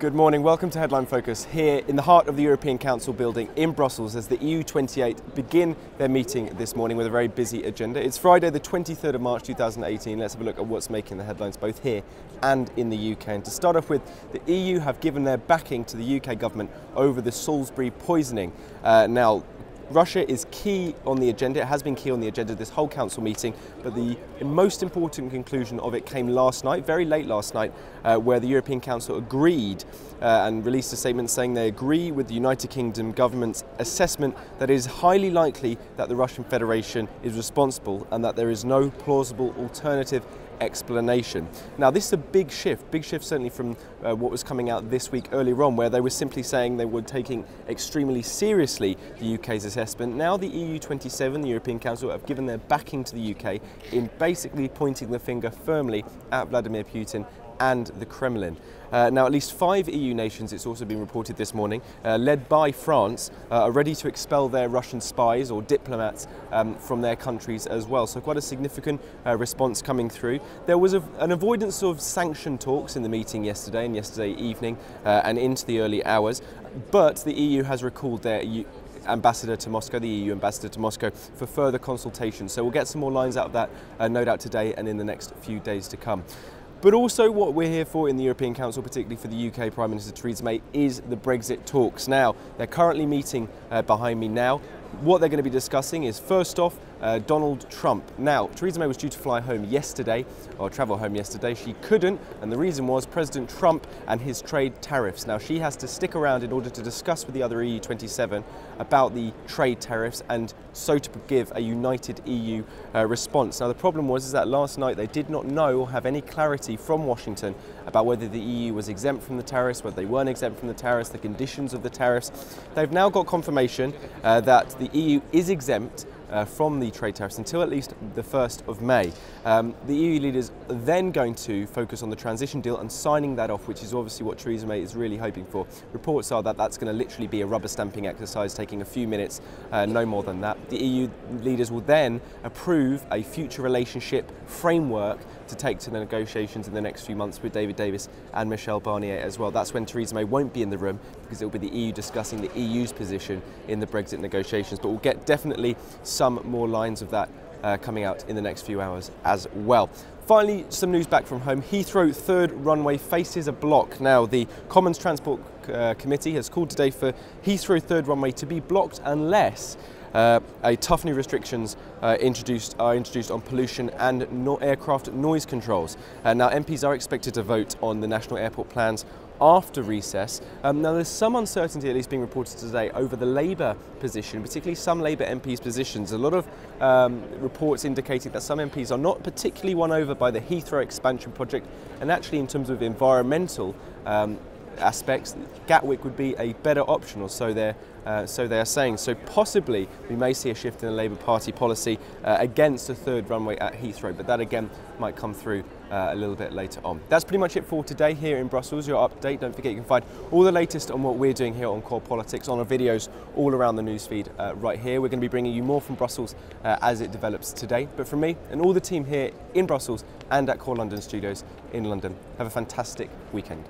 Good morning, welcome to Headline Focus here in the heart of the European Council building in Brussels as the EU28 begin their meeting this morning with a very busy agenda. It's Friday the 23rd of March 2018. Let's have a look at what's making the headlines both here and in the UK. And to start off with, the EU have given their backing to the UK government over the Salisbury Poisoning. Now, Russia is key on the agenda. It has been key on the agenda this whole council meeting, but the most important conclusion of it came last night, very late last night, where the European Council agreed and released a statement saying they agree with the United Kingdom government's assessment that it is highly likely that the Russian Federation is responsible and that there is no plausible alternative explanation. Now, this is a big shift certainly from what was coming out this week earlier on, where they were simply saying they were taking extremely seriously the UK's assessment. Now the EU27, the European Council, have given their backing to the UK in basically pointing the finger firmly at Vladimir Putin and the Kremlin. Now, at least 5 EU nations, it's also been reported this morning, led by France, are ready to expel their Russian spies or diplomats from their countries as well. So quite a significant response coming through. There was an avoidance of sanction talks in the meeting yesterday and yesterday evening and into the early hours, but the EU has recalled their ambassador to Moscow, the EU ambassador to Moscow, for further consultation. So we'll get some more lines out of that no doubt today and in the next few days to come. But also what we're here for in the European Council, particularly for the UK Prime Minister Theresa May, is the Brexit talks. Now, they're currently meeting behind me now. What they're going to be discussing is, first off, Donald Trump. Now, Theresa May was due to fly home yesterday, or travel home yesterday. She couldn't, and the reason was President Trump and his trade tariffs. Now, she has to stick around in order to discuss with the other EU27 about the trade tariffs and so to give a united EU response. Now, the problem was that last night they did not know or have any clarity from Washington about whether the EU was exempt from the tariffs, whether they weren't exempt from the tariffs, the conditions of the tariffs. They've now got confirmation that the EU is exempt from the trade tariffs until at least the 1st of May. The EU leaders are then going to focus on the transition deal and signing that off, which is obviously what Theresa May is really hoping for. Reports are that that's going to literally be a rubber stamping exercise taking a few minutes, no more than that. The EU leaders will then approve a future relationship framework to take to the negotiations in the next few months with David Davis and Michel Barnier as well. That's when Theresa May won't be in the room, because it will be the EU discussing the EU's position in the Brexit negotiations. But we'll get definitely some more lines of that coming out in the next few hours as well. Finally, some news back from home. Heathrow third runway faces a block. Now, the Commons Transport Committee has called today for Heathrow third runway to be blocked unless a tough new restrictions are introduced on pollution and aircraft noise controls. Now, MPs are expected to vote on the national airport plans after recess. Now, there's some uncertainty, at least being reported today, over the Labour position, particularly some Labour MPs' positions. A lot of reports indicating that some MPs are not particularly won over by the Heathrow expansion project, and actually in terms of environmental aspects, Gatwick would be a better option, or so they are saying. So possibly we may see a shift in the Labour Party policy against a third runway at Heathrow, but that again might come through a little bit later on. That's pretty much it for today here in Brussels. Your update. Don't forget you can find all the latest on what we're doing here on Core Politics on our videos all around the newsfeed right here. We're going to be bringing you more from Brussels as it develops today. But from me and all the team here in Brussels and at Core London Studios in London, have a fantastic weekend.